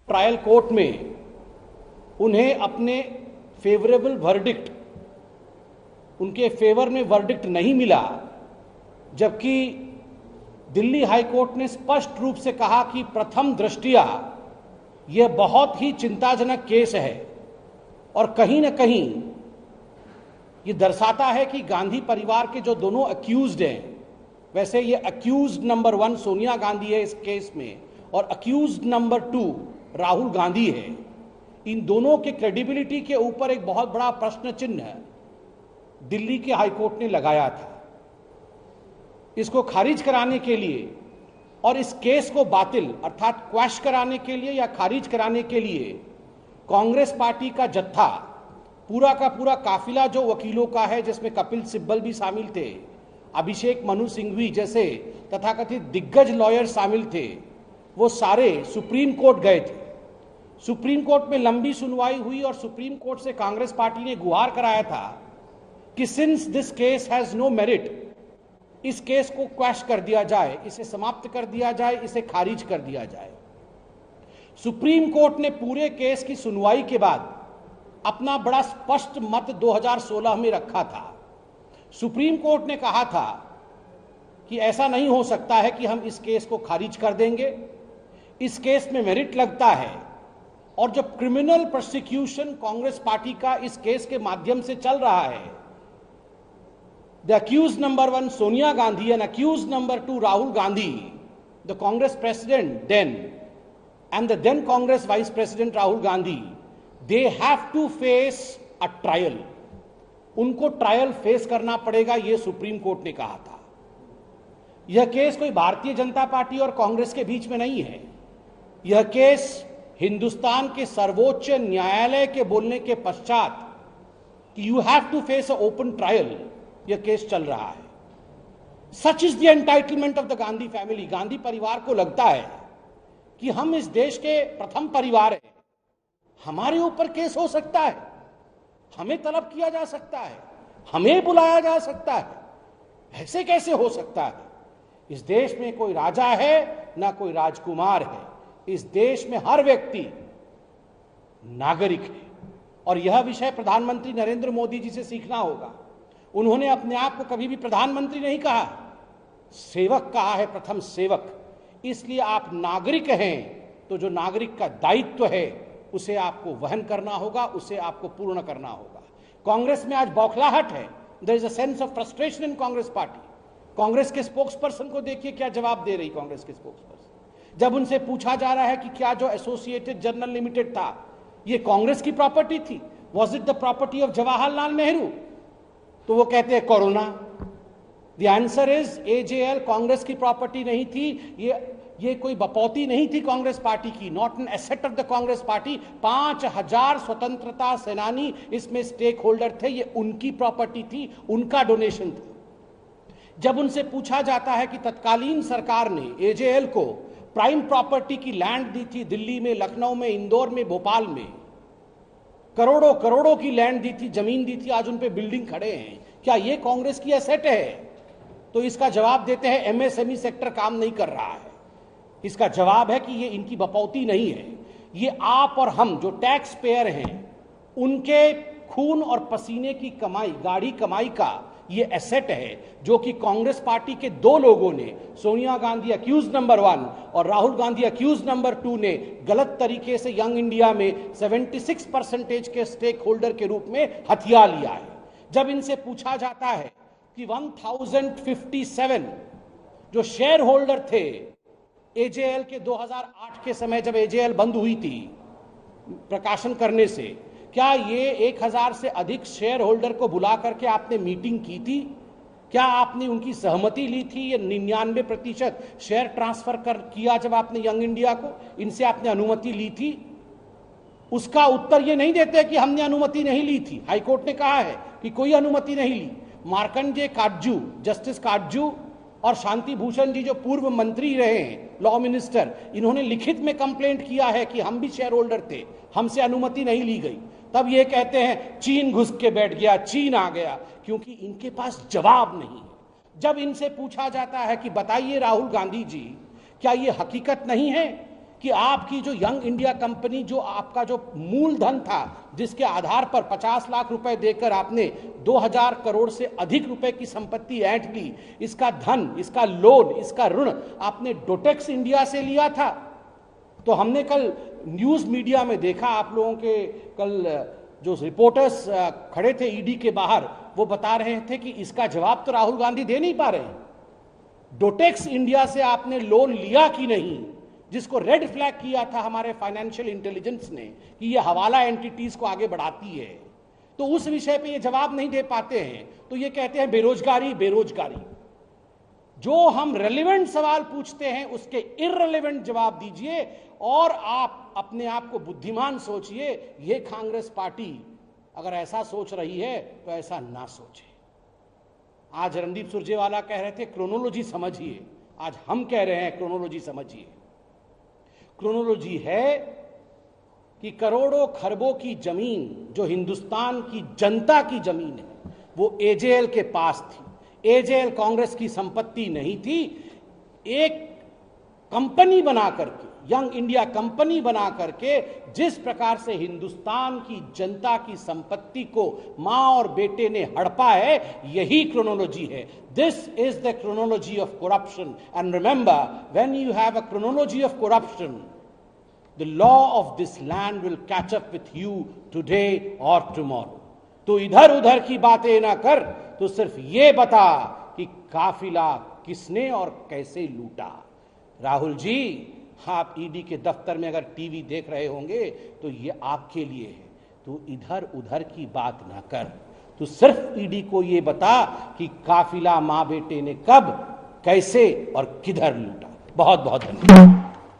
Trial court में उन्हें अपने फेवरेबल वर्डिक्ट, उनके फेवर में वर्डिक्ट नहीं मिला, जबकि दिल्ली हाई कोर्ट ने स्पष्ट रूप से कहा कि प्रथम दृष्टया यह बहुत ही चिंताजनक केस है और कहीं ना कहीं यह दर्शाता है कि गांधी परिवार के जो दोनों अक्यूज्ड हैं, वैसे ये अक्यूज्ड नंबर 1 सोनिया गांधी है इस केस में और अक्यूज्ड नंबर 2 राहुल गांधी है, इन दोनों के क्रेडिबिलिटी के ऊपर एक बहुत बड़ा प्रश्न चिन्ह दिल्ली के हाईकोर्ट ने लगाया था। इसको खारिज कराने के लिए और इस केस को बातिल अर्थात क्वैश कराने के लिए या खारिज कराने के लिए कांग्रेस पार्टी का जत्था, पूरा का पूरा काफिला जो वकीलों का है, जिसमें कपिल सिब्बल भी शामिल थे, अभिषेक मनु सिंघवी जैसे तथाकथित दिग्गज लॉयर शामिल थे, वो सारे सुप्रीम कोर्ट गए थे। सुप्रीम कोर्ट में लंबी सुनवाई हुई और सुप्रीम कोर्ट से कांग्रेस पार्टी ने गुहार कराया था कि since this case has no merit, इस केस को क्वैश कर दिया जाए, इसे समाप्त कर दिया जाए, इसे खारिज कर दिया जाए। सुप्रीम कोर्ट ने पूरे केस की सुनवाई के बाद अपना बड़ा स्पष्ट मत 2016 में रखा था। सुप्रीम कोर्ट ने कहा था कि ऐसा नहीं हो सकता है कि हम इस केस को खारिज कर देंगे, इस केस में मेरिट लगता है और जब क्रिमिनल प्रोसिक्यूशन कांग्रेस पार्टी का इस केस के माध्यम से चल रहा है, the accused number 1 Sonia Gandhi and accused number 2 Rahul Gandhi, the Congress president then and the then Congress vice president Rahul Gandhi, they have to face a trial, उनको ट्रायल फेस करना पड़ेगा, यह सुप्रीम कोर्ट ने कहा था। यह केस कोई भारतीय जनता पार्टी और कांग्रेस के बीच में नहीं है, यह केस हिंदुस्तान के सर्वोच्च न्यायालय के बोलने के पश्चात कि you have to face a open trial, यह केस चल रहा है। Such is the entitlement of the Gandhi family. Gandhi परिवार को लगता है कि हम इस देश के प्रथम परिवार हैं, हमारे ऊपर केस हो सकता है, हमें तलब किया जा सकता है, हमें बुलाया जा सकता है। ऐसे कैसे हो सकता है? इस देश में कोई राजा है ना कोई राजकुमार है, इस देश में हर व्यक्ति नागरिक है और यह विषय प्रधानमंत्री नरेंद्र मोदी जी से सीखना होगा। उन्होंने अपने आप को कभी भी प्रधानमंत्री नहीं कहा, सेवक कहा है, प्रथम सेवक। इसलिए आप नागरिक हैं तो जो नागरिक का दायित्व है उसे आपको वहन करना होगा, उसे आपको पूर्ण करना होगा। कांग्रेस में आज बौखलाहट है, there is a sense of frustration in Congress party. Congress के स्पोक्सपर्सन को देखिए क्या जवाब दे रही कांग्रेस के स्पोक्सपर्सन। जब उनसे पूछा जा रहा है कि क्या जो एसोसिएटेड जर्नल लिमिटेड था ये कांग्रेस की प्रॉपर्टी थी, was it the property of Jawaharlal Nehru, तो वो कहते हैं corona. The answer is AJL Congress की प्रॉपर्टी नहीं थी, ये कोई बपौती नहीं थी कांग्रेस पार्टी की, not an asset of the Congress party. 5000 स्वतंत्रता सेनानी इसमें स्टेक होल्डर थे, ये उनकी प्रॉपर्टी थी, उनका डोनेशन था। जब उनसे पूछा जाता है कि तत्कालीन सरकार ने एजेएल को प्राइम प्रॉपर्टी की लैंड दी थी, दिल्ली में, लखनऊ में, इंदौर में, भोपाल में करोड़ों करोड़ों की लैंड दी थी, जमीन दी थी, आज उन पे बिल्डिंग खड़े हैं, क्या ये कांग्रेस की एसेट है? तो इसका जवाब देते हैं एमएसएमई सेक्टर काम नहीं कर रहा है। इसका जवाब है कि ये इनकी बपौती नहीं है, ये आप और हम जो टैक्स पेयर हैं उनके खून और पसीने की कमाई, गाढ़ी कमाई का ये एसेट है, जो कि कांग्रेस पार्टी के दो लोगों ने, सोनिया गांधी अक्यूज नंबर 1 और राहुल गांधी अक्यूज नंबर 2 ने गलत तरीके से यंग इंडिया में 76% के स्टेक होल्डर के रूप में हथिया लिया है। जब इनसे पूछा जाता है कि 1057 जो शेयर होल्डर थे एजेएल के 2008 के समय, जब एजेएल बंद हुई थी प्रकाशन करने से, क्या ये 1000 से अधिक शेयर होल्डर को बुला करके आपने मीटिंग की थी? क्या आपने उनकी सहमति ली थी? ये 99% शेयर ट्रांसफर किया जब आपने यंग इंडिया को, इनसे आपने अनुमति ली थी? उसका उत्तर ये नहीं देते कि हमने अनुमति नहीं ली थी। हाईकोर्ट ने कहा है कि कोई अनुमति नहीं ली। मार्कंडेय काटजू, जस्टिस काटजू और शांति भूषण जी जो पूर्व मंत्री रहे हैं, लॉ मिनिस्टर, इन्होंने लिखित में कंप्लेंट किया है कि हम भी शेयर होल्डर थे, हमसे अनुमति नहीं ली गई। तब ये कहते हैं चीन घुस के बैठ गया, चीन आ गया, क्योंकि इनके पास जवाब नहीं है। जब इनसे पूछा जाता है कि बताइए राहुल गांधी जी, क्या ये हकीकत नहीं है कि आपकी जो यंग इंडिया कंपनी, जो आपका जो मूलधन था, जिसके आधार पर 50 लाख रुपए देकर आपने 2000 करोड़ से अधिक रुपए की संपत्ति ऐंठ ली, इसका धन, इसका लोन, इसका ऋण आपने डोटेक्स इंडिया से लिया था। तो हमने कल न्यूज मीडिया में देखा, आप लोगों के कल जो रिपोर्टर्स खड़े थे ईडी के बाहर, वो बता रहे थे कि इसका जवाब तो राहुल गांधी दे नहीं पा रहे। डोटेक्स इंडिया से आपने लोन लिया कि नहीं, जिसको रेड फ्लैग किया था हमारे फाइनेंशियल इंटेलिजेंस ने कि ये हवाला एंटिटीज को आगे बढ़ाती है, तो उस विषय पे ये जवाब नहीं दे पाते हैं। तो ये कहते हैं बेरोजगारी बेरोजगारी। जो हम रेलेवेंट सवाल पूछते हैं उसके इररेलेवेंट जवाब दीजिए, और आप अपने आप को बुद्धिमान सोचिए। ये कांग्रेस पार्टी अगर ऐसा सोच रही है तो ऐसा ना सोचे। आज रणदीप सुरजेवाला कह रहे थे क्रोनोलॉजी समझिए, आज हम कह रहे हैं क्रोनोलॉजी समझिए। क्रोनोलॉजी है कि करोड़ों खरबों की जमीन जो हिंदुस्तान की जनता की जमीन है, वो एजेएल के पास थी। एजेएल कांग्रेस की संपत्ति नहीं थी। एक कंपनी बना करके, यंग इंडिया कंपनी बना करके, जिस प्रकार से हिंदुस्तान की जनता की संपत्ति को मां और बेटे ने हड़पा है, यही क्रोनोलॉजी है। This is the chronology of corruption. And remember, when you have a chronology of corruption, the law of this land will catch up with you today और टुमारो। तो इधर उधर की बातें ना कर, तो सिर्फ ये बता कि काफिला किसने और कैसे लूटा। राहुल जी, आप ईडी के दफ्तर में अगर टीवी देख रहे होंगे तो ये आपके लिए है। तो इधर उधर की बात ना कर, तो सिर्फ ईडी को ये बता कि काफिला मां बेटे ने कब, कैसे और किधर लूटा। बहुत बहुत धन्यवाद।